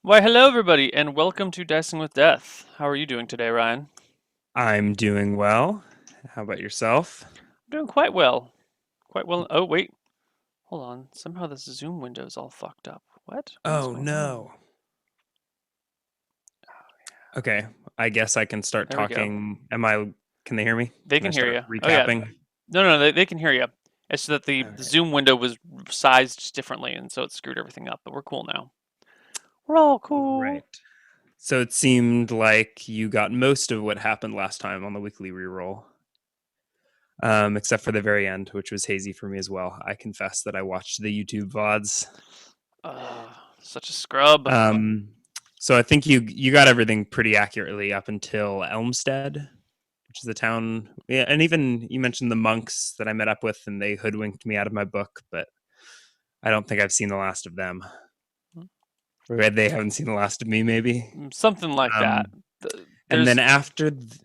Why, hello, everybody, and welcome to Dicing with Death. How are you doing today, Ryan? I'm doing well. How about yourself? I'm doing quite well. Quite well. Oh, wait. Hold on. Somehow this Zoom window is all fucked up. What? What is Oh going on? no. Okay, I guess I can start There we go. talking. Can they hear me? They Can I can hear start you. Oh, yeah. recapping? No, they can hear you. It's that the Okay. Zoom window was sized differently, and so it screwed everything up, but we're cool now. We're all Right. cool. So it seemed like you got most of what happened last time on the weekly reroll. Except for the very end, which was hazy for me as well. I confess that I watched the YouTube VODs. Such a scrub. Um, so I think you got everything pretty accurately up until Elmstead, which is the town. Yeah, and even you mentioned the monks that I met up with, and they hoodwinked me out of my book, but I don't think I've seen the last of them. Or they haven't seen the last of me, maybe. Something like that. Um, and then There's.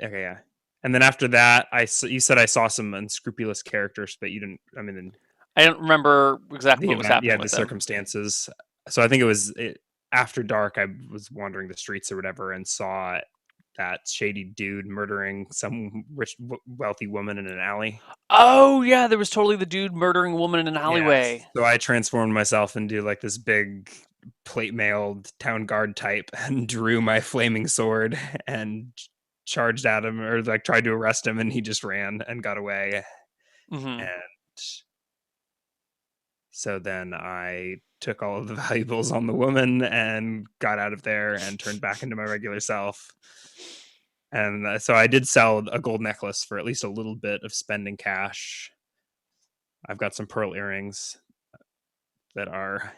okay, yeah, and then after that, you said I saw some unscrupulous characters, but you didn't. I mean, I don't remember exactly the what was event, happening yeah, with the them. circumstances. So I think after dark. I was wandering the streets or whatever and saw that shady dude murdering some rich, wealthy woman in an alley. Oh yeah, there was totally the dude murdering a woman in an Yeah. alleyway. So I transformed myself into like this big plate mailed town guard type and drew my flaming sword and charged at him or like tried to arrest him and he just ran and got away. Hmm. And so then I took all of the valuables on the woman and got out of there and turned back into my regular self. And so I did sell a gold necklace for at least a little bit of spending cash. I've got some pearl earrings that are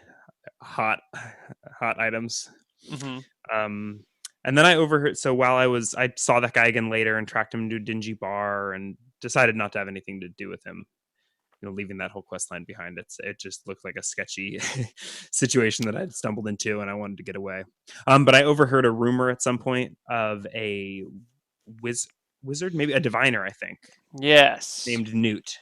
hot, hot items. Hmm. Um, and then I overheard. So while I saw that guy again later and tracked him to a dingy bar and decided not to have anything to do with him. Leaving that whole quest line behind. It just looked like a sketchy situation that I'd stumbled into, and I wanted to get away. But I overheard a rumor at some point of a wizard, maybe a diviner, I think, Yes. named Newt.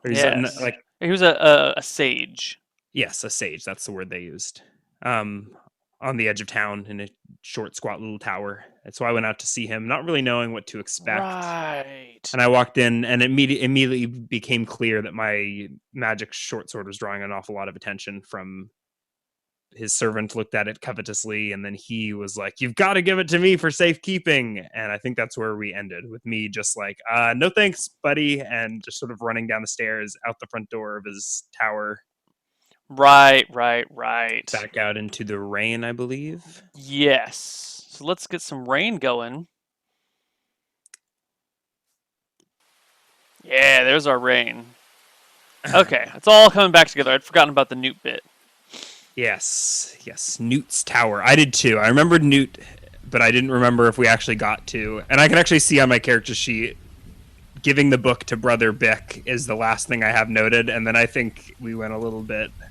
Or he's Yes. like, He was a sage. yes, a sage. That's the word they used. Um, on the edge of town in a short, squat little tower. And so I went out to see him, not really knowing what to expect. Right. And I walked in, and immediately became clear that my magic short sword was drawing an awful lot of attention from his servant. Looked at it covetously, and then he was like, "You've got to give it to me for safekeeping." And I think that's where we ended, with me just like, "No thanks, buddy," and just sort of running down the stairs out the front door of his tower, Right. back out into the rain, I believe. Yes. So let's get some rain going. Yeah, there's our rain. Okay, it's all coming back together. I'd forgotten about the newt bit. Yes, Newt's tower. I did too. I remembered Newt, but I didn't remember if we actually got to. And I can actually see on my character sheet giving the book to Brother Bick is the last thing I have noted, and then I think we went a little bit. We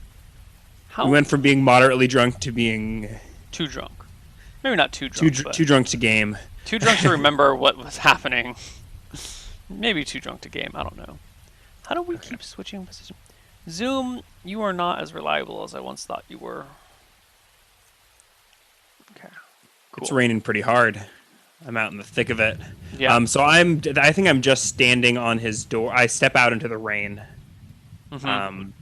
How? went from being moderately drunk to being Too drunk. Maybe not too drunk, but too drunk to game. too drunk to remember what was happening. Maybe too drunk to game. I don't know. How do we Okay. keep switching position? Zoom, you are not as reliable as I once thought you were. Okay, It's cool. raining pretty hard. I'm out in the thick of it. Yeah. So I think I'm just standing on his door. I step out into the rain. Mm-hmm. Um,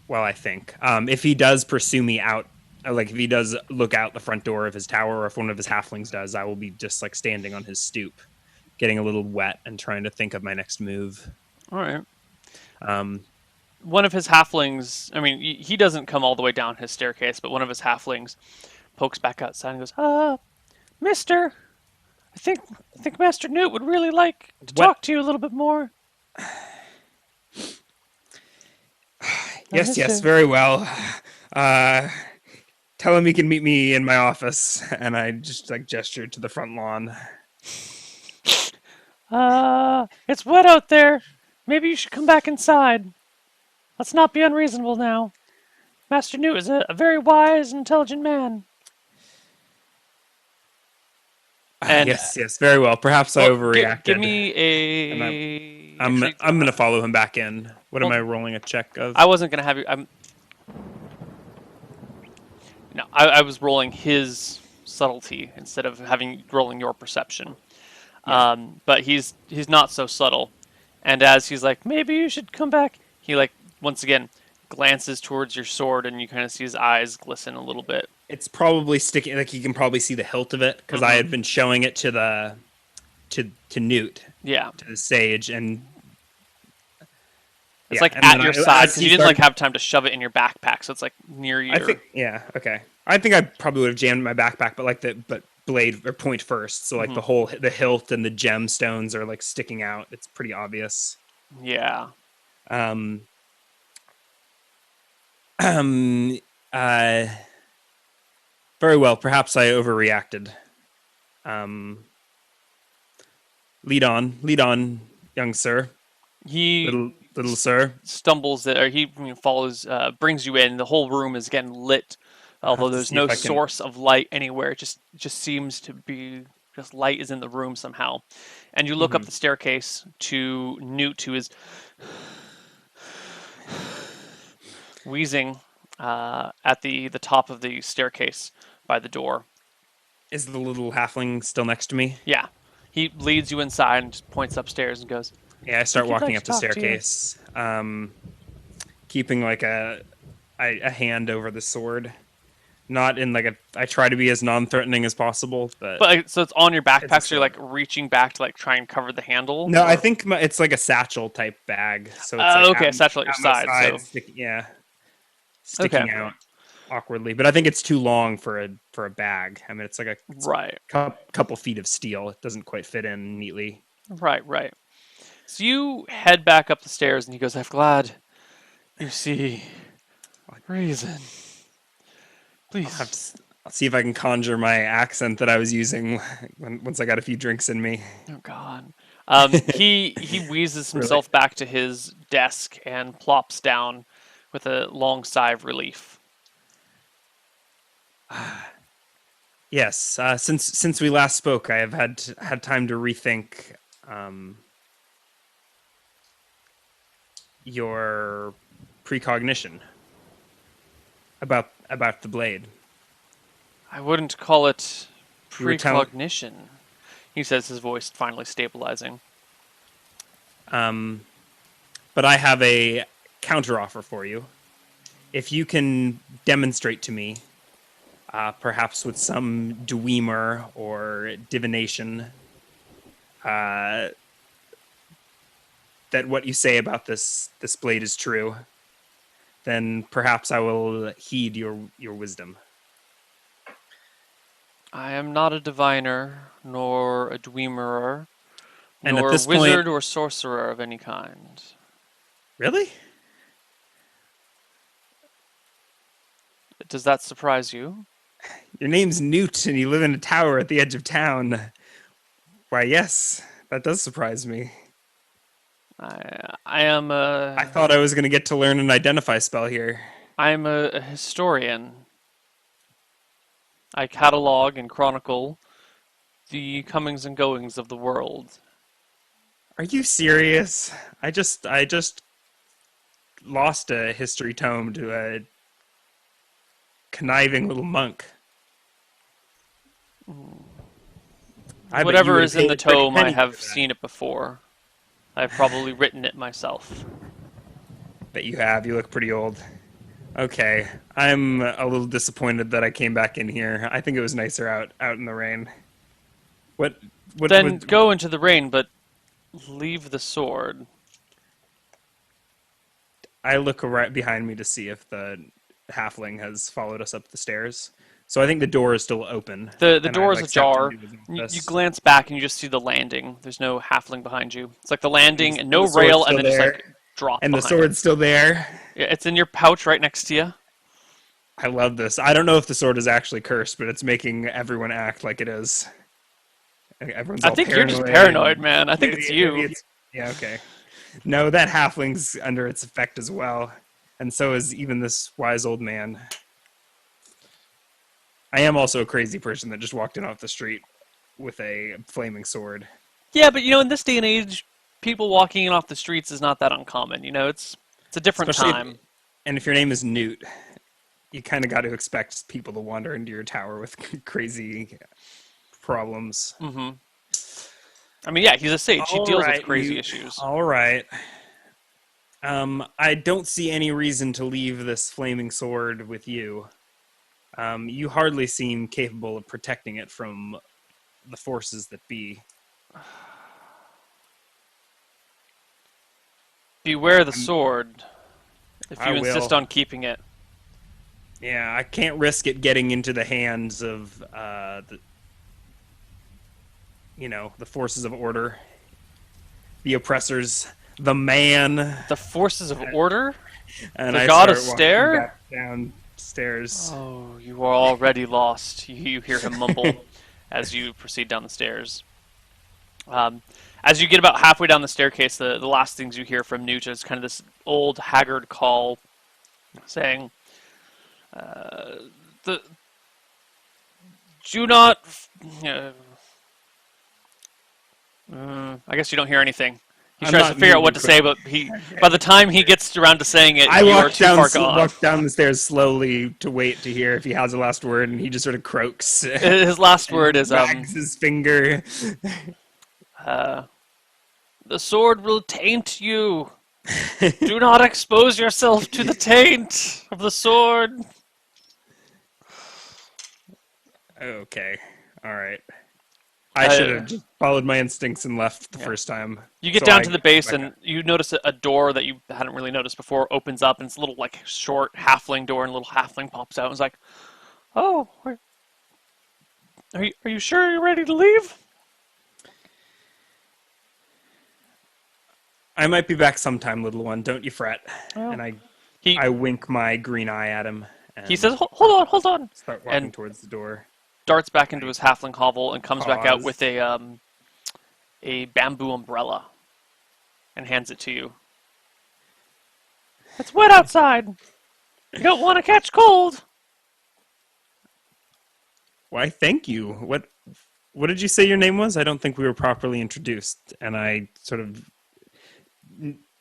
well, I think if he does pursue me out, like if he does look out the front door of his tower, or if one of his halflings does, I will be just like standing on his stoop, getting a little wet and trying to think of my next move. All right. Um, One of his halflings, I mean, he doesn't come all the way down his staircase, but one of his halflings pokes back outside and goes, mister, I think Master Newt would really like to what? talk to you a little bit more. Yes, Mister. very well. Uh, Tell him he can meet me in my office, and I just like gestured to the front lawn. It's wet out there. Maybe you should come back inside. Let's not be unreasonable now. Master Newt is a very wise and intelligent man. And Yes, very well. Perhaps I well, give overreacted, me and a. Actually, I'm gonna follow him back in. What am hold I on. rolling a check I of? wasn't gonna have you. No, I was rolling his subtlety instead of having rolling your perception. Yeah. But he's not so subtle. And as he's like, maybe you should come back, he like once again glances towards your sword, and you kind of see his eyes glisten a little bit. It's probably sticking. Like you can probably see the hilt of it because I Hmm. had been showing it to to Newt, Yeah, to the sage, and it's yeah, like and at then your side as because he you didn't like started, have time to shove it in your backpack, so it's like near I think your. yeah, okay. I think I probably would have jammed my backpack, but like but blade or point first, so like Hmm. the hilt and the gemstones are like sticking out. It's pretty obvious. Yeah. Um, um, uh, very well. Perhaps I overreacted. Um, lead on, young sir, He little sir. stumbles there. He follows, brings you in. The whole room is getting lit, I'll although have to there's see no if I can. source of light anywhere. It just seems to be just light is in the room somehow. And you look up Mhm. the staircase to Newt, who is wheezing at the top of the staircase by the door. Is the little halfling still next to me? Yeah, he leads you inside and just points upstairs and goes, Yeah, I "I start think he'd like walking to up the talk to you." staircase, keeping like a hand over the sword. Not in like a. I try to be as non-threatening as possible, but But so it's on your it's a backpack, so you're sword. like reaching back to like try and cover the handle, No, I or think it's like a satchel type bag, so it's like okay, a satchel at your at my side. side, So sticking, yeah, okay, sticking out awkwardly. But I think it's too long for a bag. I mean, it's like it's a right, couple feet of steel. It doesn't quite fit in neatly. right. So you head back up the stairs, and he goes, "I'm glad you see reason. I'll have Please." to. I'll see if I can conjure my accent that I was using once I got a few drinks in me. Oh God. He wheezes Really? himself back to his desk and plops down with a long sigh of relief. Yes. Since we last spoke, I have had time to rethink um, your precognition about the blade. I wouldn't call it You were telling, precognition, he says, his voice finally stabilizing. um, but I have a counteroffer for you. If you can demonstrate to me, perhaps with some dwemer or divination, uh, that what you say about this blade is true, then perhaps I will heed your wisdom. I am not a diviner, nor a dweemerer, And at nor a this point, wizard or sorcerer of any kind. really, Does that surprise you? your name's Newt, and you live in a tower at the edge of town. Why, yes, that does surprise me. I am I a thought I was going to get to learn an identify spell here. I am a historian. I catalog and chronicle the comings and goings of the world. Are you serious? I just lost a history tome to a conniving little monk. I bet you Whatever would have is in paid the a pretty tome, I penny have for seen that. it before. I've probably written it myself. Bet you have. You look pretty old. Okay, I'm a little disappointed that I came back in here. I think it was nicer out in the rain. What what Then would go into the rain, but leave the sword. I look right behind me to see if the halfling has followed us up the stairs. So I think the door is still open, The and I door is like stepped into ajar. his You office. glance back and you just see the landing. There's no halfling behind you. It's like the landing and And no the sword's rail, and still then just there, like drop and the behind it. sword's still there. Yeah, it's in your pouch right next to you. I love this. I don't know if the sword is actually cursed, but it's making everyone act like it is. Everyone's I all think you're just paranoid, paranoid, and man. I think it's maybe you. it's yeah, okay. No, that halfling's under its effect as well, and so is even this wise old man. I am also a crazy person that just walked in off the street with a flaming sword. Yeah, but in this day and age, people walking in off the streets is not that uncommon. It's a different Especially time. if, and if your name is Newt, you kind of got to expect people to wander into your tower with crazy problems. Mm-hmm. I mean, yeah, he's a sage. He All deals with right, crazy you. issues. All right. I don't see any reason to leave this flaming sword with you. You hardly seem capable of protecting it from the forces that be. Beware the I'm, sword if I you insist will. on keeping it. Yeah, I can't risk it getting into the hands of the forces of order, the oppressors, the man. The forces of order? And The I god of start walking stare? back downstairs. Oh, you are already lost. You hear him mumble as you proceed down the stairs. Um, as you get about halfway down the staircase, the last things you hear from Newt is kind of this old, haggard call saying, "The do not." Uh, I guess you don't hear anything. He I'm tries to not figure out what moving to say, quick. but by the time he gets around to saying it, I you are too far gone. walk down the stairs slowly to wait to hear if he has a last word, and he just sort of croaks His last word and is, wags his finger. uh, "The sword will taint you. Do not expose yourself to the taint of the sword." Okay, all right. I should Uh, have just followed my instincts and left the yeah. first time. You get So down I to the go base back up. and you notice a door that you hadn't really noticed before opens up, and it's a little like short halfling door, and a little halfling pops out and is like, "Oh, are you sure you're ready to leave?" I might be back sometime, little one. Don't you fret. Well, And he I wink my green eye at him he says, and Hold on," start walking and towards the door. darts back into I his halfling hovel and comes back out pause. with a bamboo umbrella and hands it to you. "It's wet outside. You don't want to catch cold." Why, thank you. What did you say your name was? I don't think we were properly introduced. And I sort of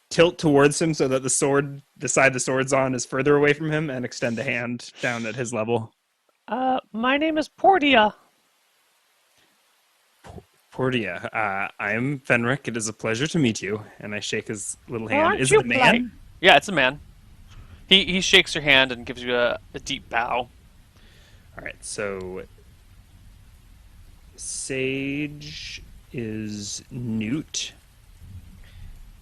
tilt towards him so that the side the sword's on, is further away from him, and extend a hand down at his level. My name is Portia. Portia, I am Fenric. It is a pleasure to meet you. And I shake his little Well, hand. aren't Is it you a polite? man? Yeah, it's a man. He shakes your hand and gives you a deep bow. All right, so Sage is Newt.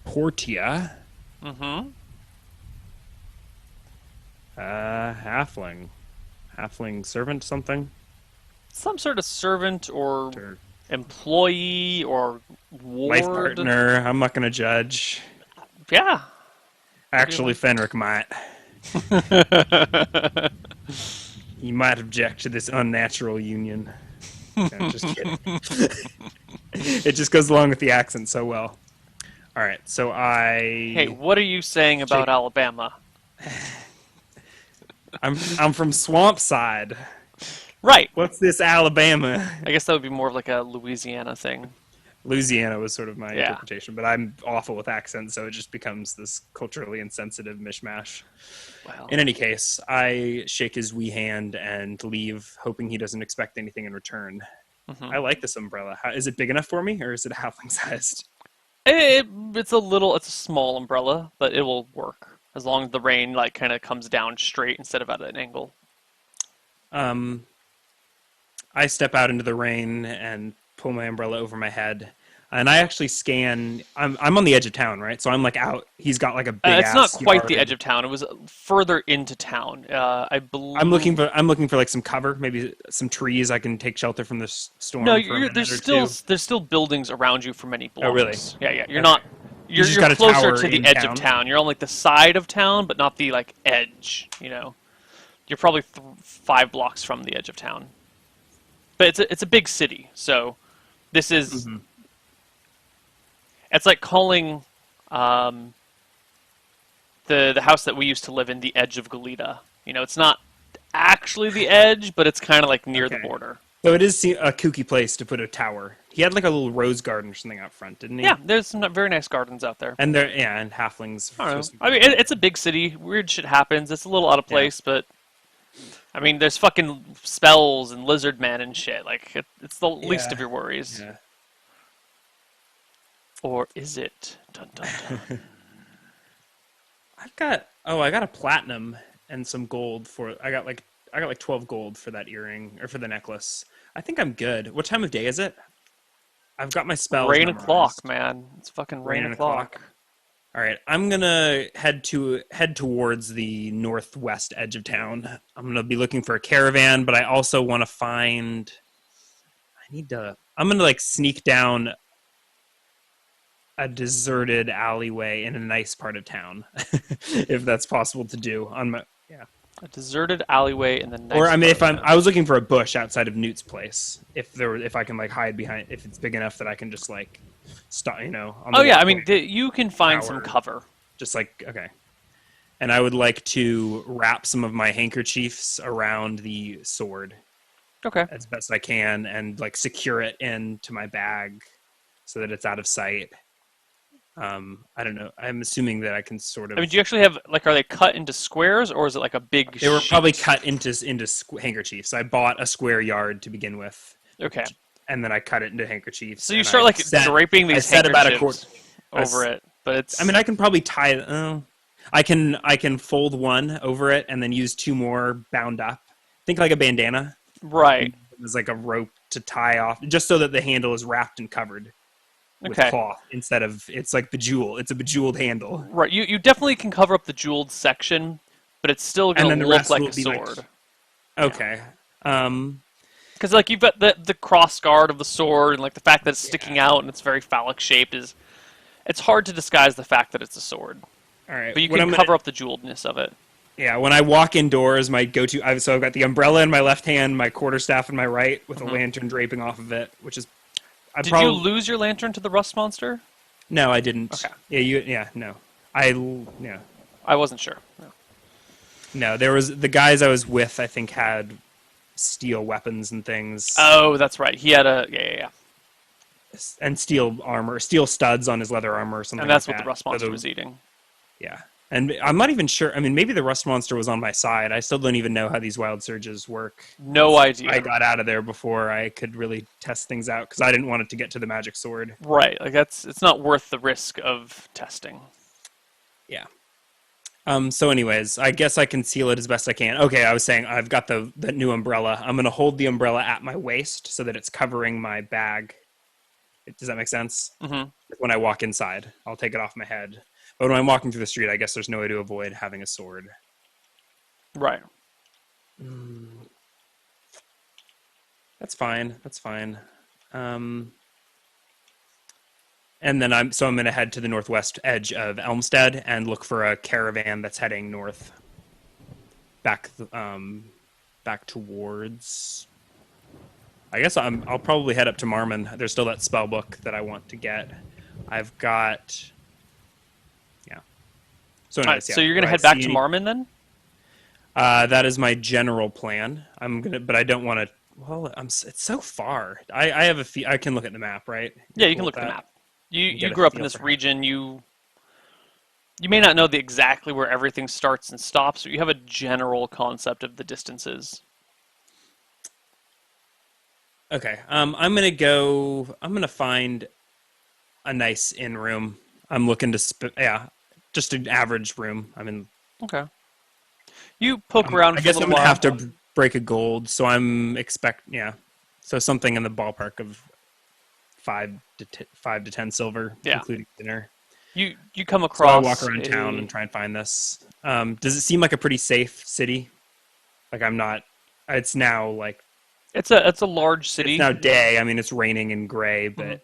Portia, Mm-hmm. halfling. Halfling servant something? Some sort of servant or Or employee or life ward. partner. I'm not going to judge. Yeah. What do you Actually, Fenric might. like? He might object to this unnatural union. No, just kidding. It just goes along with the accent so well. All right, so Hey, I what are you saying shake. about Alabama? I'm from Swamp Side. Right. What's this Alabama? I guess that would be more of like a Louisiana thing. Louisiana was sort of my Yeah. interpretation, but I'm awful with accents, so it just becomes this culturally insensitive mishmash. Well, In any case, I shake his wee hand and leave, hoping he doesn't expect anything in return. hmm I like this umbrella. Is it big enough for me, or is it halfling sized? it's a small umbrella, but it will work as long as the rain like kind of comes down straight instead of at an angle. Um, I step out into the rain and pull my umbrella over my head. And I actually scan. I'm on the edge of town, right? So I'm like out. He's got like a big It's not ass quite the edge yard. of town. It was further into town. I believe. I'm looking for like some cover, maybe some trees I can take shelter from this No, storm for a minute or two. there's still buildings around you for many Oh, really? blocks. Yeah, yeah. You're Okay. not. He's just You're got a closer tower to the in edge of town. town. You're on like the side of town, but not the like edge. You're probably 5 blocks from the edge of town. But it's a big city, so this is Hmm. it's like calling um, the house that we used to live in the edge of Goleta. It's not actually the edge, but it's kind of like near the Okay. border. So it is a kooky place to put a tower. He had like a little rose garden or something out front, didn't he? Yeah, there's some very nice gardens out there. And there, yeah, and halflings. I don't know. Supposed to be I mean, pretty it's a big city. Weird shit happens. It's a little out of Yeah. place, but I mean, there's fucking spells and lizard men and shit. Like, it's the least of Yeah. your worries. Yeah. Or is it? Dun dun dun. I got a platinum and some gold for I got like 12 gold for that earring or for the necklace. I think I'm good. What time of day is it? I've got my spells Rain o'clock, memorized. man. It's fucking Rain rain and o'clock. o'clock. All right, I'm gonna head towards the northwest edge of town. I'm gonna be looking for a caravan, but I also want to find. I need to. I'm gonna like sneak down a deserted alleyway in a nice part of town, if that's possible to do. On my yeah. A deserted alleyway in the Or nice I mean, part if of I town. was looking for a bush outside of Newt's place, if I can like hide behind, if it's big enough that I can just like stop, on Oh the yeah, I walkway, mean, you can find some tower, cover. just like okay. And I would like to wrap some of my handkerchiefs around the sword Okay. as best I can, and like secure it into my bag so that it's out of sight. I don't know. I'm assuming that I can sort I of. mean, do you actually have like, are they cut into squares or is it like a big They were probably sheet? cut into handkerchiefs. I bought a square yard to begin with, Okay. and then I cut it into handkerchiefs, So you and start like draping I these set about a quarter. handkerchiefs over it, but I mean, it's I can probably tie it. I can fold one over it and then use two more bound up. Think like a bandana. right. There's like a rope to tie off, just so that the handle is wrapped and covered with Okay. cloth instead of it's like bejeweled. It's a bejeweled handle, Right. You definitely can cover up the jeweled section, but it's still and gonna then the look rest like will a be like sword. Yeah. okay. Um, Because like you've got the cross guard of the sword, and like the fact that it's yeah. sticking out and it's very phallic shaped is it's hard to disguise the fact that it's a sword. All right. But you What can I'm gonna cover up the jewelledness of it. Yeah, when I walk indoors, my go-to. So I've got the umbrella in my left hand, my quarterstaff in my right, with a Hmm. lantern draping off of it, which is I Did you probably lose your lantern to the rust monster? no, I didn't. Okay. Yeah, no, I yeah, I wasn't sure. No. no. There was the guys I was with. I think had steel weapons and things, Oh, that's right. He had a yeah. and steel armor, steel studs on his leather armor, or And something like that's what the that. rust monster was eating. Yeah, and I'm not even sure. I mean, maybe the rust monster was on my side. I still don't even know how these wild surges work. No I idea. got out of there before I could really test things out because I didn't want it to get to the magic sword. Right. Like it's not worth the risk of testing. Yeah. So anyways, I guess I conceal it as best I can. Okay, I was saying I've got the new umbrella. I'm gonna hold the umbrella at my waist so that it's covering my bag. Does that make sense? Hmm. When I walk inside, I'll take it off my head. But when I'm walking through the street, I guess there's no way to avoid having a sword. Right. That's fine. That's fine. Um, and then I'm gonna head to the northwest edge of Elmstead and look for a caravan that's heading north, back back towards. I guess I'll probably head up to Marmon. There's still that spell book that I want to get. I've got yeah. So All right. anyways, yeah. So you're Do gonna I head back see to any- Marmon then? That is my general plan. But I don't want to. Well, it's so far. I have I can look at the map, right? Yeah, You're you cool can with look at the that? map. You Get a grew up in feel this for region. You may not know exactly where everything starts and stops, but you have a general concept of the distances. Okay. I'm gonna go. I'm gonna find a nice inn room. I'm looking to yeah, just an average room. I mean, Okay. You poke around I for a guess little I'm gonna while. have to break a gold, so I'm yeah, so something in the ballpark of 5 to 10 silver, Yeah. including dinner. You come So I walk across around town a and try and find this. Does it seem like a pretty safe city? Like I'm not. It's now like it's a large it's city. now day. I mean, it's raining and gray, Mhm. but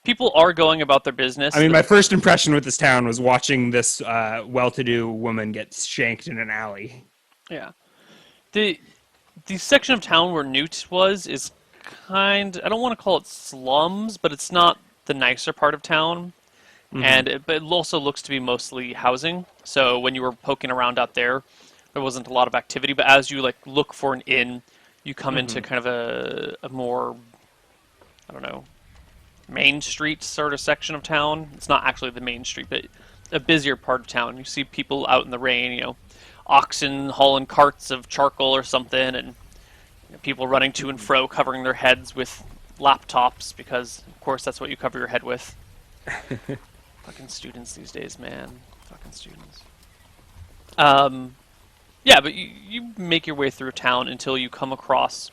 People are going about their I business. mean, my first impression with this town was watching this well-to-do woman get shanked in an alley. Yeah. The the section of town where Newt was is I don't want to call it slums, but it's not the nicer part of town. Hmm. But it also looks to be mostly housing. So when you were poking around out there, there wasn't a lot of activity. But as you like look for an inn, you come into Hmm. kind of a more I don't know Main Street sort of section of town. It's not actually the main street, but a busier part of town. You see people out in the rain, oxen hauling carts of charcoal or something, and people running to and fro, covering their heads with laptops because, of course, that's what you cover your head with. Fucking students these days, man. Fucking students. Yeah, but you make your way through town until you come across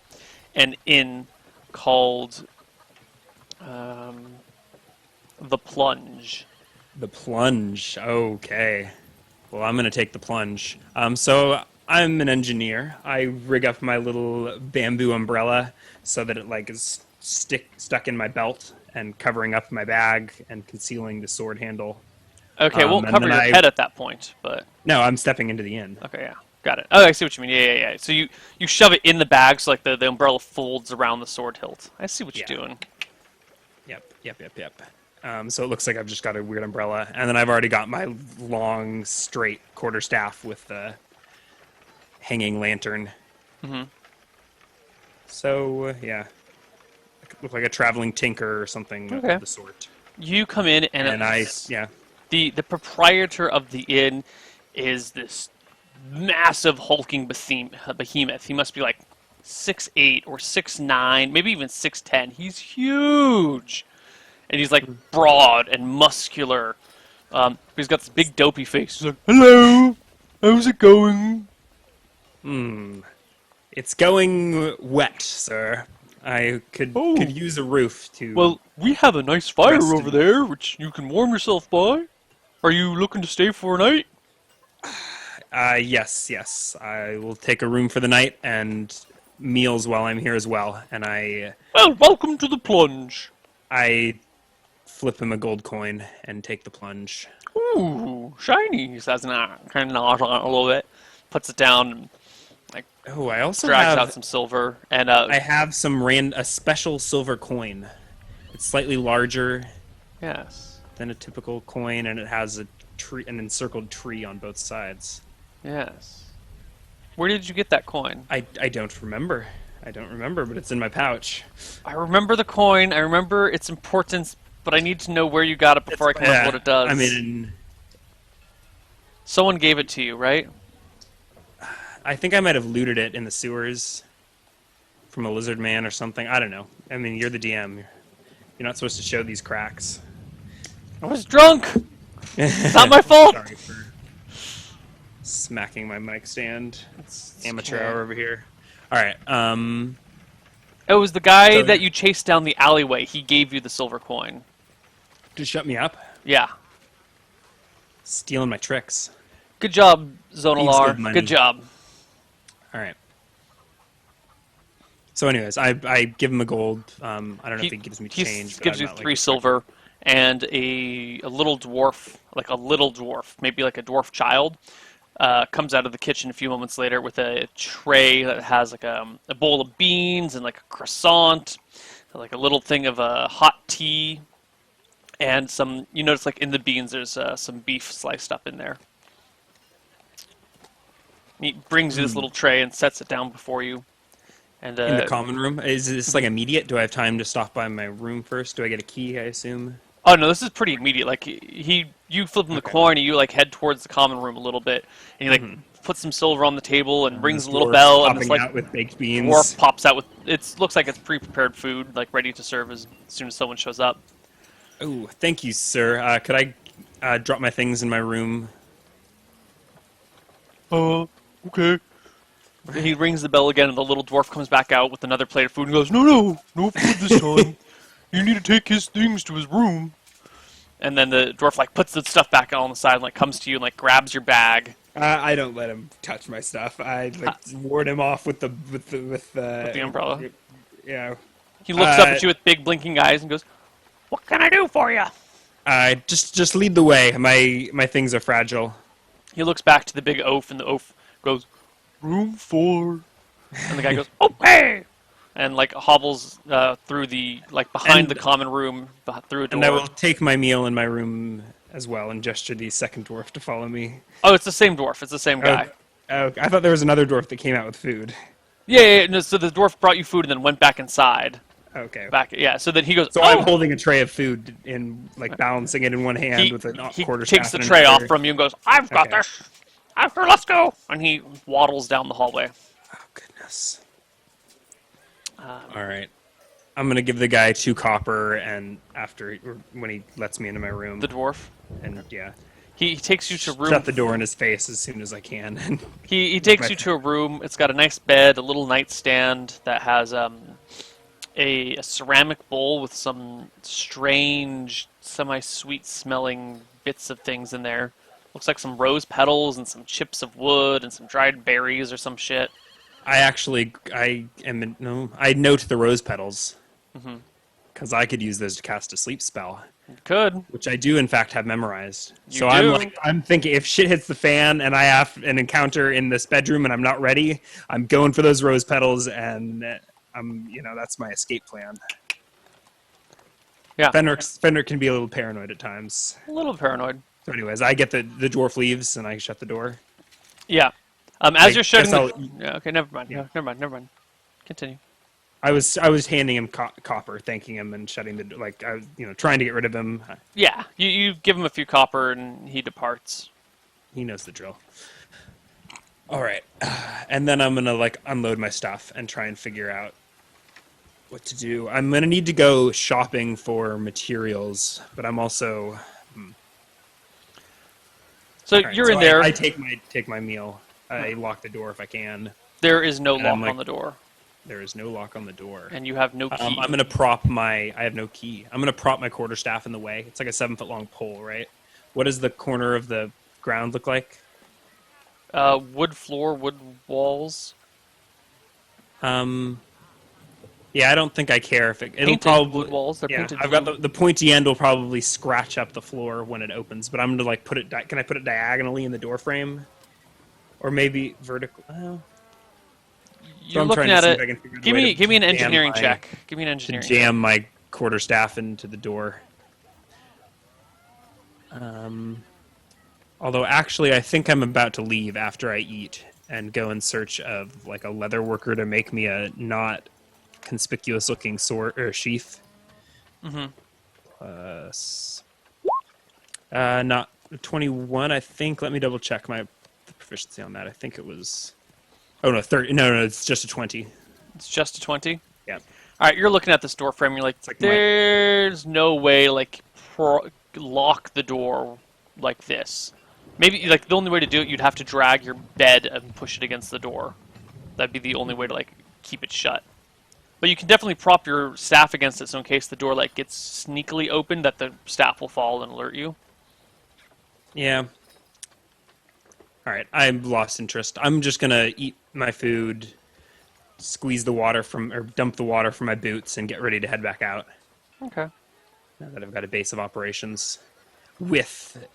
an inn called the Plunge. The plunge. Okay. Well, I'm gonna take the plunge. So I'm an engineer. I rig up my little bamboo umbrella so that it like is stuck in my belt and covering up my bag and concealing the sword handle. Okay, it won't And cover then your I head at that point, but no, I'm stepping into the inn. okay, yeah, got it. Oh, I see what you mean. Yeah. So you shove it in the bag, so like the umbrella folds around the sword hilt. I see what Yeah. you're doing. Yep. So it looks like I've just got a weird umbrella, and then I've already got my long, straight quarterstaff with the hanging lantern. Hmm. So yeah, look like a traveling tinker or something Okay. of the sort. You come in, and Yeah. the proprietor of the inn is this massive hulking behemoth. He must be like 6'8" or 6'9", maybe even 6'10". He's huge, and he's like broad and muscular. He's got this big dopey face. He's like, "Hello, how's it going?" It's going wet, sir. I could Oh. could use a roof to. Well, we have a nice fire Rested. over there, which you can warm yourself by. Are you looking to stay for a night? Yes. I will take a room for the night and meals while I'm here as well. And Well, welcome to the Plunge. I flip him a gold coin and take the plunge. Ooh, shiny. He says, kind of nods on it a little bit, puts it down, and Oh, I also drags out have some silver. And I have a special silver coin. It's slightly larger yes, than a typical coin, and it has an encircled tree on both sides. yes. Where did you get that coin? I don't remember. But it's in my pouch. I remember the coin. I remember its importance, but I need to know where you got it before I can remember what it does. I mean, someone gave it to you, right? I think I might have looted it in the sewers from a lizard man or something. I don't know. I mean, you're the DM. You're not supposed to show these cracks. I was drunk. It's not my fault. Sorry for smacking my mic stand. It's Amateur okay. hour over here. All right. It was the guy So- that you chased down the alleyway. He gave you the silver coin. To shut me up. Yeah. Stealing my tricks. Good job, Thieves of Zonalar. money. Good job. All right. So, anyways, I give him a gold. I don't know if he gives me He change. but gives I'm you not, 3 like, silver and a little dwarf, maybe like a dwarf child, comes out of the kitchen a few moments later with a tray that has like a bowl of beans and like a croissant, like a little thing of hot tea, and some. You notice like in the beans there's some beef sliced up in there. He brings you this little tray and sets it down before you. And in the common room. Is this like immediate? Do I have time to stop by my room first? Do I get a key, I assume? oh no, this is pretty immediate. Like you flip him the Okay. coin and you like head towards the common room a little bit, and he like puts some silver on the table and rings This a little dwarf bell, and this popping like out with baked beans. dwarf pops out with looks like it's pre-prepared food, like ready to serve as soon as someone shows up. Oh, thank you, sir. Could I drop my things in my room? Okay. And he rings the bell again, and the little dwarf comes back out with another plate of food and goes, No food this time. You need to take his things to his room. And then the dwarf like puts the stuff back on the side and like comes to you and like grabs your bag. I don't let him touch my stuff. I ward him off with the umbrella. Yeah. He looks up at you with big blinking eyes and goes, What can I do for you? Just lead the way. My things are fragile. He looks back to the big oaf, and the oaf goes, Room 4. And the guy goes, Okay! And like hobbles through the, like behind the common room, through a door. And I will take my meal in my room as well and gesture the second dwarf to follow me. Oh, it's the same dwarf. It's the same guy. Oh, I thought there was another dwarf that came out with food. Yeah. No, so the dwarf brought you food and then went back inside. Okay. Yeah. So then he goes. So oh! I'm holding a tray of food and like balancing it in one hand with a He quarter takes staff the in tray off another. from you and goes, I've got Okay. this. After, let's go! And he waddles down the hallway. Oh, goodness. Um, All right. I'm going to give the guy 2 copper and when he lets me into my room. the dwarf. And yeah. He takes you to room. Shut the door in his face as soon as I can. He takes you to a room. It's got a nice bed, a little nightstand that has a ceramic bowl with some strange, semi-sweet smelling bits of things in there. Looks like some rose petals and some chips of wood and some dried berries or some shit. I note the rose petals Mm-hmm. because I could use those to cast a sleep spell, You could. which I do in fact have memorized. You So do. I'm thinking if shit hits the fan and I have an encounter in this bedroom and I'm not ready, I'm going for those rose petals and that's my escape plan. Yeah. Fenric can be a little paranoid at times. A little paranoid. So anyways, I get the dwarf leaves and I shut the door. Yeah. As you're shutting guess yeah, okay, never mind. Yeah. No, never mind. Continue. I was handing him copper, thanking him, and shutting the I was trying to get rid of him. Yeah, you give him a few copper and he departs. He knows the drill. All right, and then I'm gonna unload my stuff and try and figure out what to do. I'm gonna need to go shopping for materials, but I'm also So right, you're in there. I take my meal. I lock the door if I can. There is no And I'm lock on the door, There is no lock on the door. and you have no key. I'm gonna prop I have no key. I'm gonna prop my quarterstaff in the way. It's like a 7-foot long pole, right? What does the corner of the ground look like? Wood floor, wood walls. Yeah, I don't think I care if it'll Painted probably wood walls. They're yeah. painted I've got blue. the pointy end will probably scratch up the floor when it opens, but I'm gonna put it. Can I put it diagonally in the door frame, or maybe vertical? Well, You're I'm looking trying to at see it. if I can figure out a Give way me to give me an jam engineering my- check. Give me an To engineering check. jam my quarterstaff into the door. Although actually, I think I'm about to leave after I eat and go in search of a leather worker to make me a not conspicuous looking sword or sheath. Mm-hmm. Not 21, I think. Let me double check my proficiency on that. I think it was. Oh no, 30. No, it's just a 20. It's just a 20. Yeah. All right, you're looking at this door frame. You're like, like there's no way lock the door like this. Maybe the only way to do it, you'd have to drag your bed and push it against the door. That'd be the only way to keep it shut. But you can definitely prop your staff against it, so in case the door gets sneakily opened, that the staff will fall and alert you. Yeah. All right, I've lost interest. I'm just gonna eat my food, squeeze the water or dump the water from my boots, and get ready to head back out. Okay. Now that I've got a base of operations with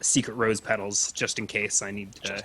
secret rose petals, just in case I need to.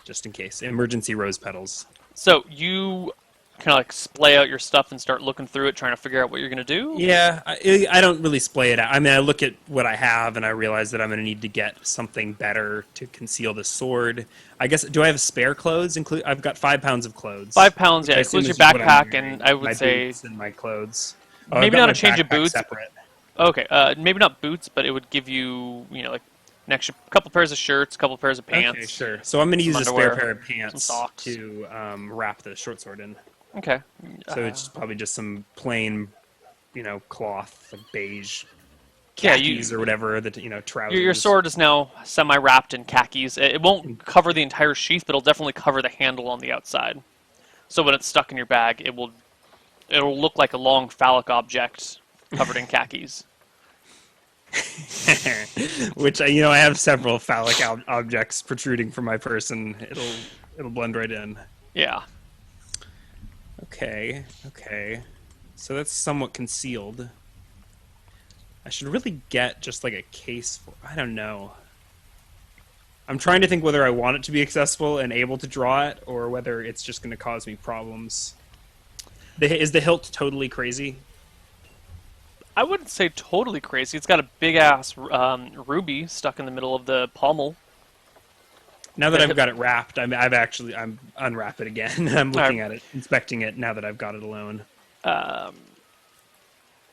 Just in case. Emergency rose petals. So you kind of splay out your stuff and start looking through it, trying to figure out what you're going to do? Yeah, I don't really splay it out. I mean, I look at what I have and I realize that I'm going to need to get something better to conceal the sword. I guess, do I have spare clothes? I've got 5 pounds of clothes. 5 pounds, yeah. I assume Includes your is what I'm backpack, wearing. and I would My say boots and my clothes. Oh, I've maybe got not my a change of backpack boots. Separate. Okay, maybe not boots, but it would give you, an extra couple pairs of shirts, couple pairs of pants. Okay, sure. So I'm going to use a spare underwear, pair of pants socks. to wrap the short sword in. Okay. So it's probably just some plain, cloth, beige Yeah, khakis or whatever, trousers. Your sword is now semi-wrapped in khakis. It won't cover the entire sheath, but it'll definitely cover the handle on the outside. So when it's stuck in your bag, it'll look like a long phallic object covered in khakis. Which I have several phallic objects protruding from my person. It'll blend right in. Yeah. Okay. So that's somewhat concealed. I should really get just a case for. I don't know. I'm trying to think whether I want it to be accessible and able to draw it, or whether it's just going to cause me problems. Is the hilt totally crazy? I wouldn't say totally crazy. It's got a big-ass ruby stuck in the middle of the pommel. Now that I've got it wrapped, I'm unwrap it again. I'm looking at it, inspecting it now that I've got it alone.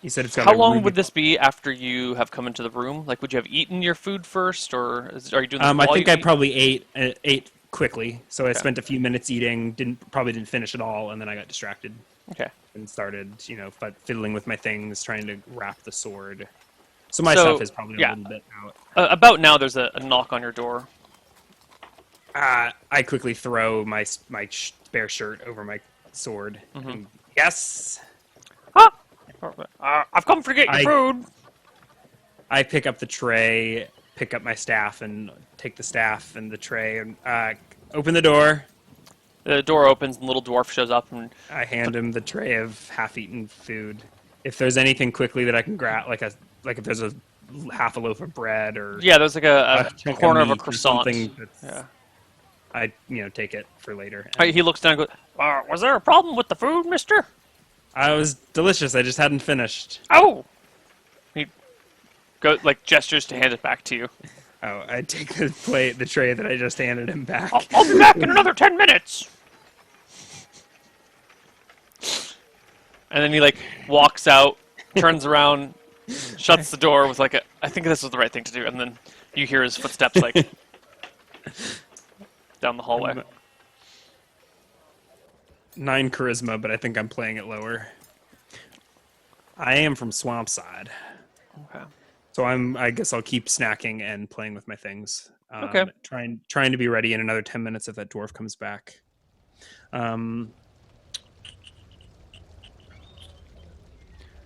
You said it's got How like long ruby. would this be after you have come into the room? Like, would you have eaten your food first, or are you doing this I while you think I eat? probably ate quickly, so I Okay. spent a few minutes eating. Didn't finish at all, and then I got distracted Okay. and started, but fiddling with my things, trying to wrap the sword. So my stuff So, is probably a yeah, little bit out. about now there's a knock on your door. I quickly throw my spare shirt over my sword. Mm-hmm. And yes, Huh? I've come to get your I food. I pick up the tray, pick up my staff, and take the staff and the tray and open the door. The door opens and little dwarf shows up and I hand him the tray of half-eaten food. If there's anything quickly that I can grab, like if there's a half a loaf of bread or yeah, there's like a a chunk of corner of a meat or croissant. something, that's Yeah. I take it for later. And He looks down and goes, "Was there a problem with the food, mister?" I was delicious. I just hadn't finished. Oh! He like gestures to hand it back to you. Oh, I take the tray that I just handed him back. I'll be back in another 10 minutes. And then he like walks out, turns around, shuts the door with like a, I think this was the right thing to do. And then you hear his footsteps like down the hallway. 9 charisma, but I think I'm playing it lower. I am from Swampside, Okay. so I guess I'll keep snacking and playing with my things. Okay. Trying to be ready in another 10 minutes if that dwarf comes back.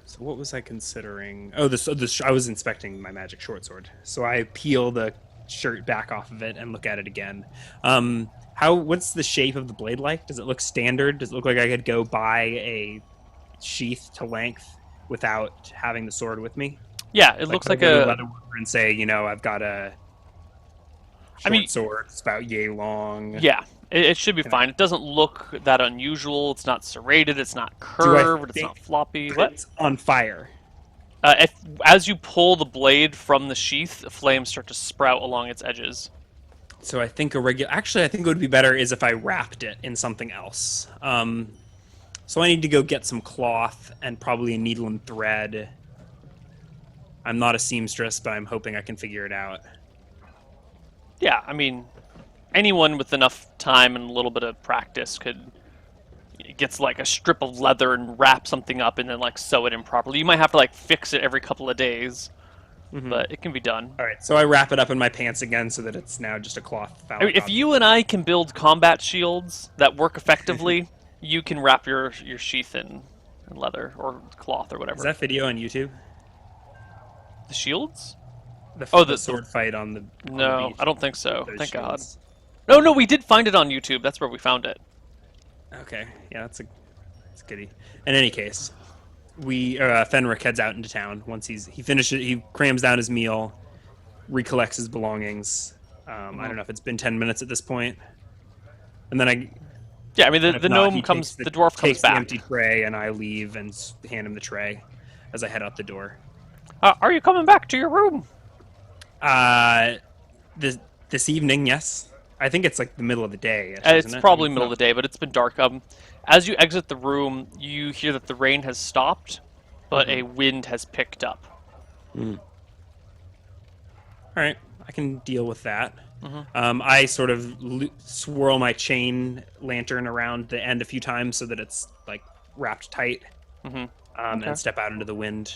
So what was I considering? Oh, I was inspecting my magic short sword. So I peel the shirt back off of it and look at it again. What's the shape of the blade like? Does it look standard? Does it look like I could go buy a sheath to length without having the sword with me? Yeah, it Like, looks could I like go to a a. leather worker and say, I've got a I mean, short sword. It's about yay long. yeah, it should be Can I, fine. It doesn't look that unusual. It's not serrated. It's not do I curved. It's not think floppy. put What? it on fire? As you pull the blade from the sheath, flames start to sprout along its edges. So I think Actually, I think it would be better is if I wrapped it in something else. So I need to go get some cloth and probably a needle and thread. I'm not a seamstress, but I'm hoping I can figure it out. Yeah, I mean, anyone with enough time and a little bit of practice could gets like a strip of leather and wrap something up and then like sew it in properly. You might have to like fix it every couple of days, but it can be done. All right, so I wrap it up in my pants again so that it's now just a cloth I mean, if top. you and I can build combat shields that work effectively, you can wrap your sheath in leather or cloth or whatever. Is that video on YouTube? The shields? The, Oh, the sword fight on the no, beach. I don't think so. Those Thank God. shields. No, we did find it on YouTube. That's where we found it. Okay, yeah, that's goodie. In any case, Fenric heads out into town once he finishes. He crams down his meal, recollects his belongings. I don't know if it's been 10 minutes at this point, and then Yeah, I mean if the not, gnome comes, the dwarf comes takes the back. empty tray, and I leave and hand him the tray as I head out the door. Are you coming back to your room? This evening, yes. I think it's like the middle of the day. It's Isn't it? probably middle of the day, but it's been dark. As you exit the room, you hear that the rain has stopped, but a wind has picked up. All right, I can deal with that. I sort of swirl my chain lantern around the end a few times so that it's like wrapped tight, and step out into the wind.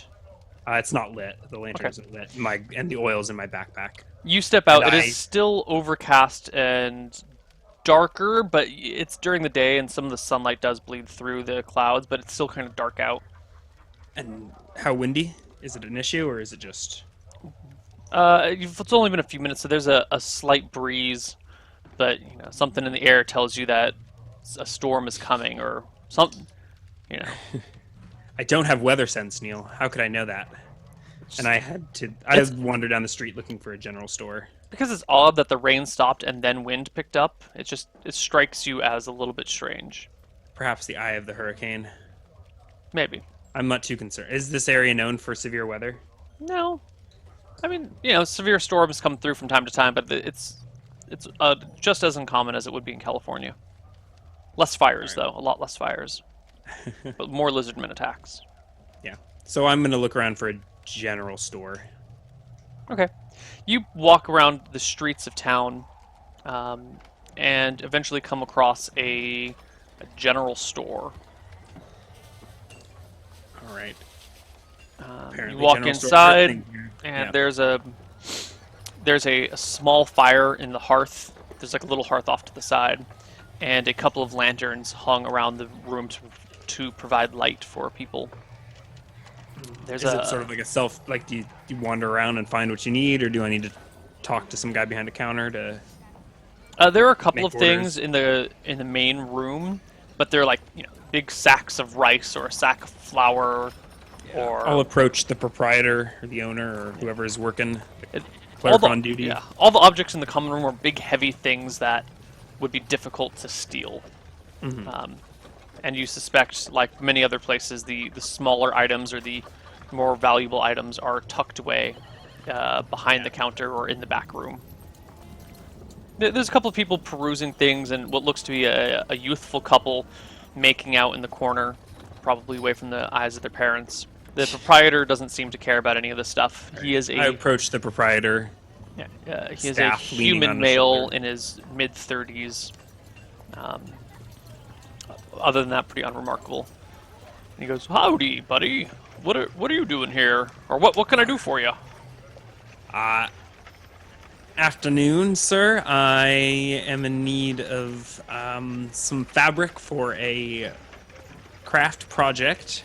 It's not lit. The lantern isn't lit. And the oil's in my backpack. You step out. And It is still overcast and darker, but it's during the day, and some of the sunlight does bleed through the clouds, but it's still kind of dark out. And how windy? Is it an issue, or is it just... It's only been a few minutes, so there's a slight breeze, but something in the air tells you that a storm is coming, or something. I don't have weather sense, Neil. How could I know that? And I wandered down the street looking for a general store. Because it's odd that the rain stopped and then wind picked up. It strikes you as a little bit strange. Perhaps the eye of the hurricane. Maybe. I'm not too concerned. Is this area known for severe weather? No. I mean, severe storms come through from time to time, but it's just as uncommon as it would be in California. Less fires, though. A lot less fires. But more lizardmen attacks. Yeah. So I'm gonna look around for a general store. Okay. You walk around the streets of town, um, and eventually come across a general store. All right. You Apparently, walk general store are a inside, thing here. and Yeah. there's a small fire in the hearth. There's like a little hearth off to the side, and a couple of lanterns hung around the room to provide light for people. There's Is it sort a of like a self? Like, do you wander around and find what you need, or do I need to talk to some guy behind a counter to there are a couple of make things orders? in the main room, but they're like big sacks of rice or a sack of flour Yeah. I'll or approach the proprietor or the owner or whoever is working, the it, clerk on duty. all the objects in the common room are big heavy things that would be difficult to steal. Hmm. Um, and you suspect, like many other places, the smaller items or the more valuable items are tucked away behind Yeah. the counter or in the back room. There's a couple of people perusing things, and what looks to be a youthful couple making out in the corner, probably away from the eyes of their parents. The proprietor doesn't seem to care about any of this stuff. All right. He is I a approach the proprietor, yeah, he is a staff leaning human on his male shoulder. in his mid-30s. Um, Other than that, pretty unremarkable. And he goes, "Howdy, buddy. What are you doing here? Or what can I do for you?" Uh, Afternoon, sir. I am in need of some fabric for a craft project.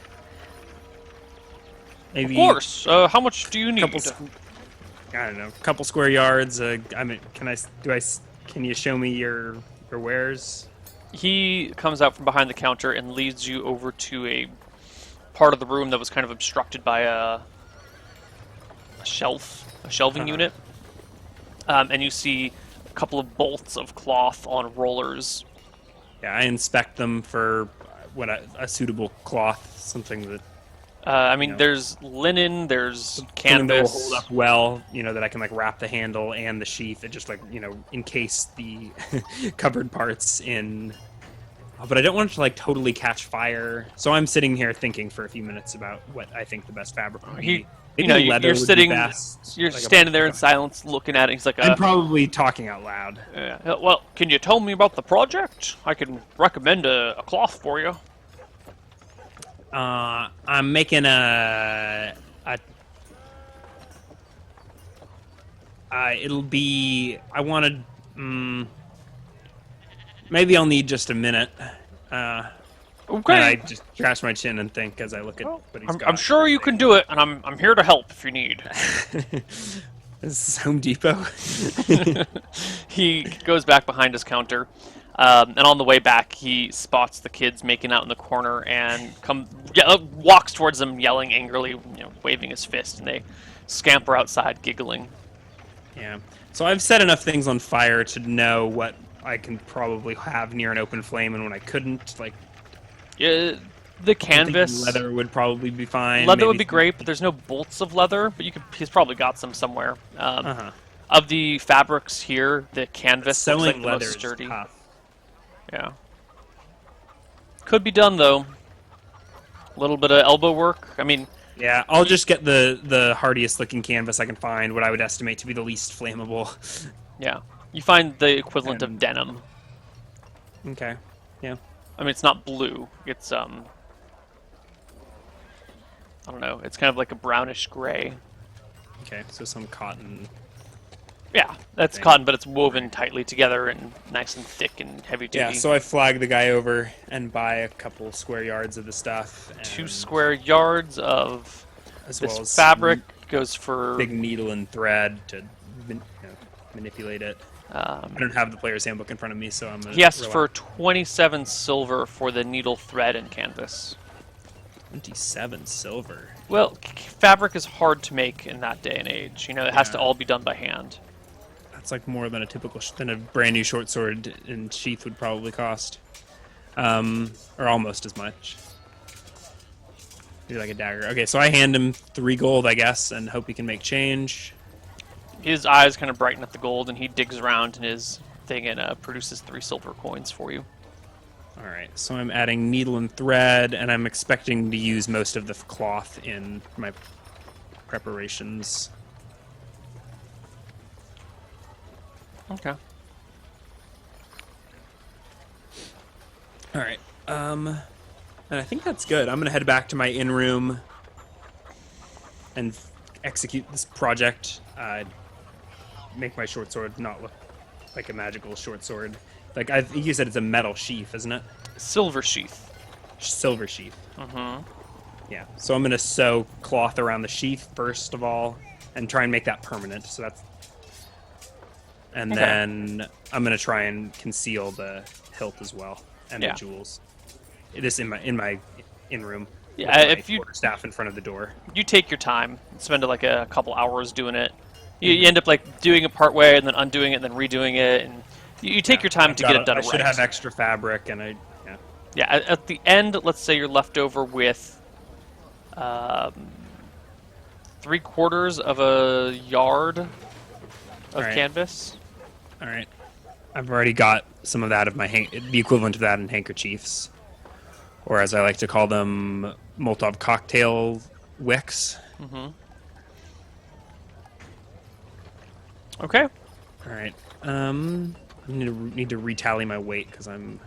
Of Maybe course. How much do you a couple. need? I don't know, couple square yards. I mean, Can you show me your wares? He comes out from behind the counter and leads you over to a part of the room that was kind of obstructed by a shelving Uh-huh. unit. And you see a couple of bolts of cloth on rollers. Yeah, I inspect them for a suitable cloth, something that I you mean, know, there's linen, there's something that will hold canvas. up well. That I can like wrap the handle and the sheath. It just like encase the covered parts in. Oh, but I don't want it to like totally catch fire. So I'm sitting here thinking for a few minutes about what I think the best fabric would He, be. Maybe leather you're would be sitting, best. you're Like standing there in silence, looking at it. He's like, I'm probably talking out loud. well, can you tell me about the project? I can recommend a cloth for you." I'm making a it'll be. I wanted. Maybe I'll need just a minute. And I Okay. just scratch my chin and think as I look at Well, what he's I'm got. sure you can do it, and I'm here to help if you need. This is Home Depot. He goes back behind his counter, and on the way back, he spots the kids making out in the corner and walks towards them, yelling angrily, waving his fist, and they scamper outside, giggling. Yeah. So I've set enough things on fire to know what I can probably have near an open flame and when I couldn't. Like, Yeah, the I'm thinking canvas, leather would probably be fine. leather would Maybe. be great, but there's no bolts of leather. But he's probably got some somewhere. Uh huh. Of the fabrics here, the canvas looks like Sewing the leather most is sturdy. tough. Yeah. Could be done though. A little bit of elbow work. I mean, Yeah, I'll just get the hardiest looking canvas I can find. What I would estimate to be the least flammable. yeah. You find the equivalent of And denim. okay. Yeah. I mean, it's not blue. It's I don't know. It's kind of like a brownish gray. Okay. So some cotton. Yeah, that's Thing. cotton, but it's woven tightly together and nice and thick and heavy duty. Yeah. So I flag the guy over and buy a couple square yards of the stuff. 2 And square yards of as this well as fabric goes for big needle and thread to manipulate it. I don't have the player's handbook in front of me, so I'm gonna he asks rely- for 27 silver for the needle, thread, and canvas. 27 silver. Well, fabric is hard to make in that day and age. It has to Yeah. all be done by hand. That's like more than than a brand new short sword and sheath would probably cost, or almost as much. Maybe like a dagger. Okay, so I hand him 3 gold, I guess, and hope he can make change. His eyes kind of brighten at the gold, and he digs around in his thing and produces 3 silver coins for you. All right, so I'm adding needle and thread, and I'm expecting to use most of the cloth in my preparations. Okay. All right. And I think that's good. I'm gonna head back to my in room and execute this project. Make my short sword not look like a magical short sword. Like I think you said, it's a metal sheath, isn't it? Silver sheath. Silver sheath. Mm-hmm. Yeah. So I'm gonna sew cloth around the sheath first of all, and try and make that permanent. So that's, and Okay. then I'm gonna try and conceal the hilt as well and Yeah. the jewels. This in my in room. Yeah, With my if you quarterstaff in front of the door. you take your time, spend like a couple hours doing it. You end up like doing it part way and then undoing it and then redoing it, and you take Yeah, your time I've to got get it done I right. should have extra fabric, and yeah. Yeah, at the end, let's say you're left over with um, 3/4 of a yard of Alright. canvas. All right. I've already got some of that of my the equivalent of that in handkerchiefs, or as I like to call them, Molotov cocktail wicks. Mm-hmm. Okay. All right. I need to retally my weight because I'm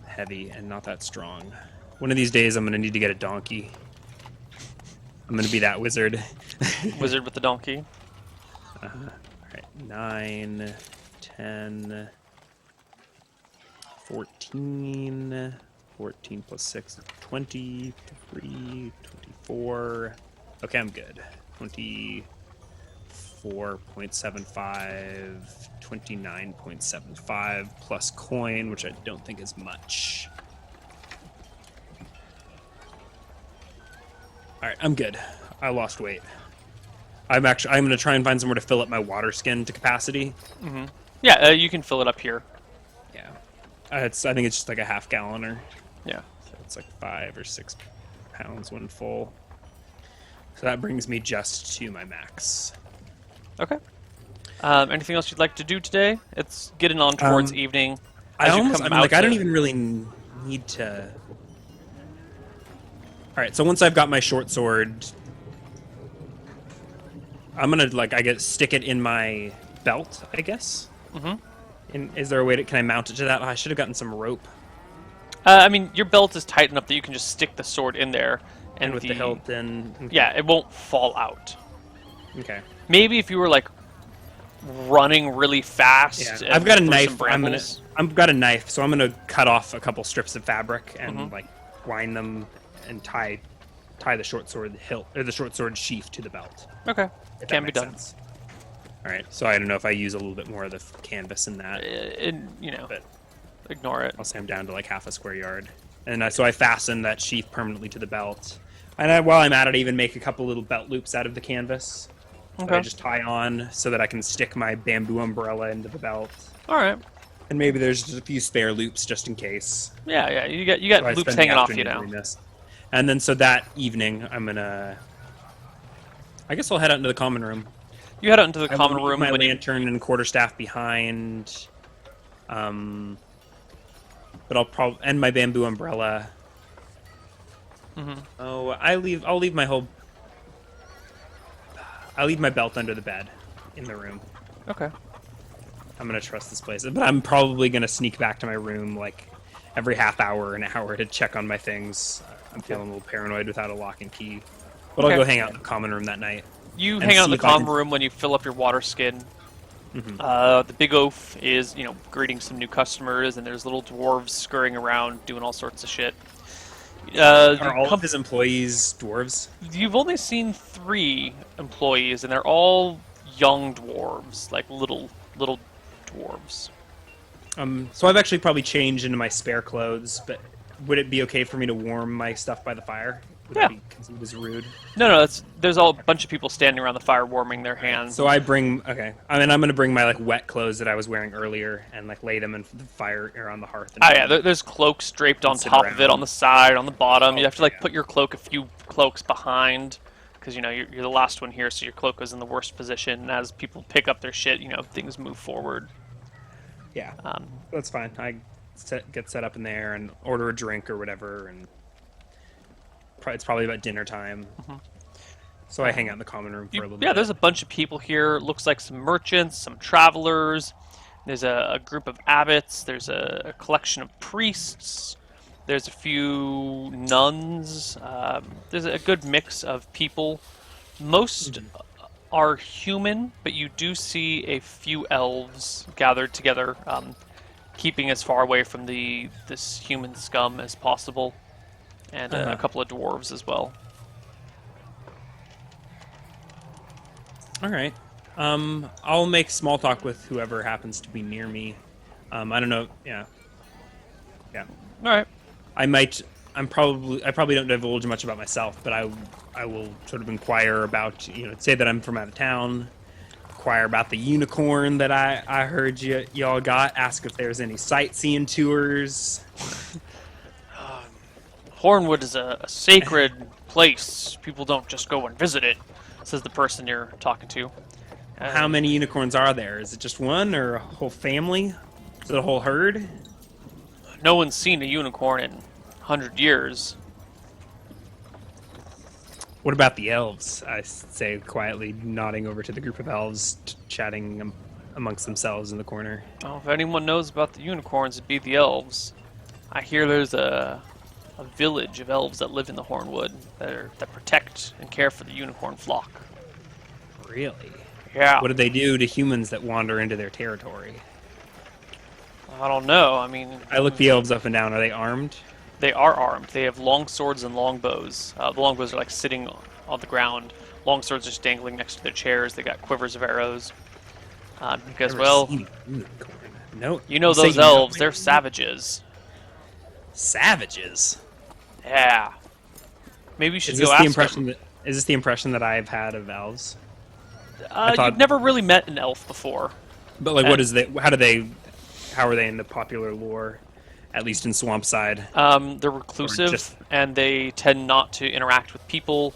heavy and not that strong. One of these days, I'm gonna need to get a donkey. I'm gonna be that wizard. Wizard with the donkey. All right. 9, 10, 14. 14 plus 6 is 23, 24. Okay, I'm good. 24.75, 29.75 plus coin, which I don't think is much. All right, I'm good. I lost weight. I'm going to try and find somewhere to fill up my water skin to capacity. Mm-hmm. Yeah, you can fill it up here. Yeah. I think it's just like a half gallon or Yeah. so it's like 5 or 6 pounds when full. So that brings me just to my max. Okay. Anything else you'd like to do today? It's getting on towards evening. I As you almost, come I mean, like, out I don't to- even really need to. All right, so once I've got my short sword, I'm gonna stick it in my belt, I guess. Mhm. And is there a way to? Can I mount it to that? Oh, I should have gotten some rope. I mean, your belt is tight enough that you can just stick the sword in there, And with the hilt, then okay. Yeah, it won't fall out. Okay. Maybe if you were like running really fast. Yeah, and I've got a through knife. some brambles. I've got a knife, so I'm gonna cut off a couple strips of fabric and Mhm. like wind them and tie the short sword hilt or the short sword sheath to the belt. Okay, If that can be makes done. sense. All right, so I don't know if I use a little bit more of the canvas in that, but Ignore it. I'll say I'm down to like half a square yard, and so I fasten that sheath permanently to the belt. And while I'm at it, I even make a couple little belt loops out of the canvas. That I Okay. just tie on so that I can stick my bamboo umbrella into the belt. All right. And maybe there's just a few spare loops just in case. Yeah, yeah. You got So I loops spend the hanging off you afternoon now. doing this. And then so that evening, I guess I'll head out into the common room. You head out into the I common will leave room my when you. lantern and quarterstaff behind. But I'll probably and my bamboo umbrella. Mhm. Oh, I'll leave my belt under the bed in the room. Okay. I'm gonna trust this place, but I'm probably gonna sneak back to my room like every half hour or an hour to check on my things. I'm feeling a little paranoid without a lock and key, but Okay. I'll go hang out in the common room that night. You And hang out in see the if I common can- room when you fill up your water skin. Mhm. The big oaf is, greeting some new customers, and there's little dwarves scurrying around doing all sorts of shit. Are all come- of his employees dwarves? You've only seen 3 employees, and they're all young dwarves, like little dwarves. So I've actually probably changed into my spare clothes, but would it be okay for me to warm my stuff by the fire? Would Yeah. that be considered as rude? No, there's all a bunch of people standing around the fire warming their hands. So I'm going to bring my like wet clothes that I was wearing earlier and like lay them in the fire or on the hearth. And There's cloaks draped on sit top of it, around. on the side, on the bottom. You have to Okay, yeah. put your cloak a few cloaks behind, because you're the last one here, so your cloak is in the worst position. And as people pick up their shit, things move forward. Yeah, Um, that's fine. get set up in there and order a drink or whatever, and it's probably about dinner time. Mhm. So I hang out in the common room for a little Yeah, bit. there's a bunch of people here. Looks like some merchants, some travelers. There's a group of abbots. There's a collection of priests. There's a few nuns. There's a good mix of people. Most Mhm. are human, but you do see a few elves gathered together, keeping as far away from the this human scum as possible, and a Uh-huh. couple of dwarves as well. All right. I'll make small talk with whoever happens to be near me. I don't know. Yeah, yeah. All right. I might. I probably don't divulge much about myself, but I will sort of inquire about, say that I'm from out of town, inquire about the unicorn that I heard y'all got, ask if there's any sightseeing tours. Hornwood is a sacred place. People don't just go and visit it, says the person you're talking to. How And many unicorns are there? Is it just one or a whole family? Is it a whole herd? no one's seen a unicorn in 100 years. What about the elves? I say quietly, nodding over to the group of elves, chatting amongst themselves in the corner. Oh, if anyone knows about the unicorns, it'd be the elves. I hear there's a village of elves that live in the Hornwood that protect and care for the unicorn flock. Really? Yeah, What do they do to humans that wander into their territory? I don't know. I mean, I look the elves up and down. Are they armed? they are armed. They have long swords and long bows. The long bows are like sitting on the ground. Long swords are just dangling next to their chairs. They got quivers of arrows. Because, Never well, seen a unicorn. No, you know say those you know elves, they're savages. savages. Yeah. Maybe you should Is go this the ask impression them. that is this the impression that I've had of elves? I You've thought, never really met an elf before. but like, Uh, what is they? How are they in the popular lore? At least in Swampside, they're or reclusive, just and they tend not to interact with people,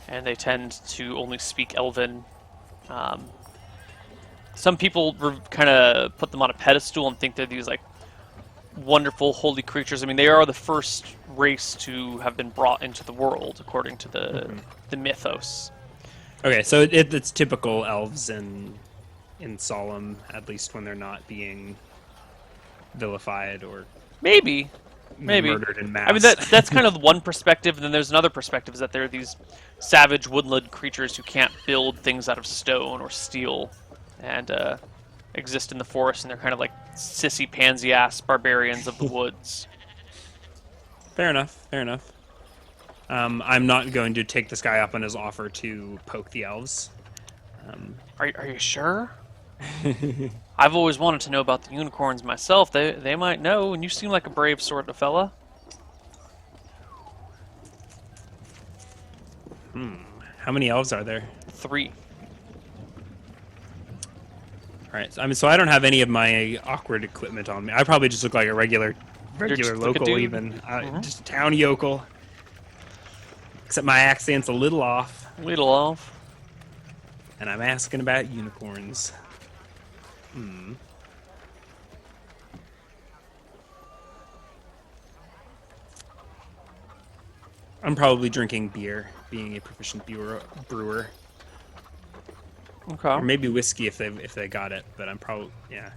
and they tend to only speak Elven. Um, some people kind of put them on a pedestal and think they're these like wonderful holy creatures. I mean, they are the first race to have been brought into the world according to the mythos. okay. So it's typical elves in Solemn, at least when they're not being vilified or Maybe, maybe. murdered in I mean, mass. that's kind of one perspective, and then there's another perspective is that there are these savage woodland creatures who can't build things out of stone or steel, and exist in the forest, and they're kind of like sissy pansy ass barbarians of the woods. Fair enough. Fair enough. I'm not going to take this guy up on his offer to poke the elves. Are you sure? I've always wanted to know about the unicorns myself. They might know, and you seem like a brave sort of fella. How many elves are there? 3. All right. So I don't have any of my awkward equipment on me. I probably just look like a regular You're just like a local, dude. even just a town yokel. Except my accent's a little off, Little elf. and I'm asking about unicorns. I'm probably drinking beer, being a proficient brewer, Okay. or maybe whiskey if they got it. But I'm probably, yeah.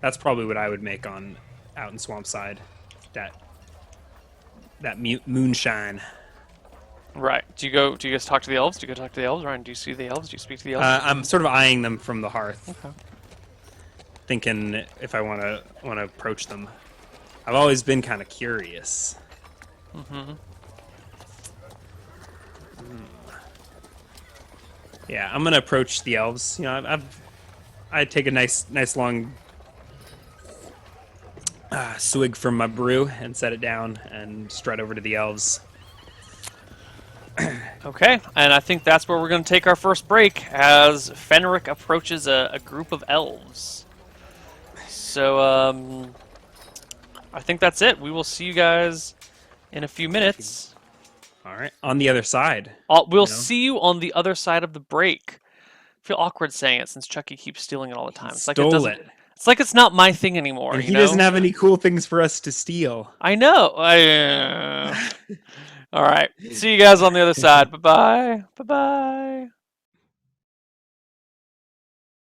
That's probably what I would make on out in Swampside. That moonshine. Right. Do you guys talk to the elves? Do you go talk to the elves, Ryan? Do you see the elves? Do you speak to the elves? I'm sort of eyeing them from the hearth, Okay. thinking if I want to approach them. I've always been kind of curious. Mm-hmm. Yeah, I'm gonna approach the elves. I take a nice long swig from my brew and set it down and strut over to the elves. Okay, and I think that's where we're going to take our first break as Fenric approaches a group of elves. So, I think that's it. We will see you guys in a few minutes. All right, on the other side. We'll You know? see you on the other side of the break. I feel awkward saying it since Chucky keeps stealing it all the time. It's like it Stole doesn't. it. It's like it's not my thing anymore, And you he doesn't know? have any cool things for us to steal. I know. All right. See you guys on the other side. Bye bye. Bye bye.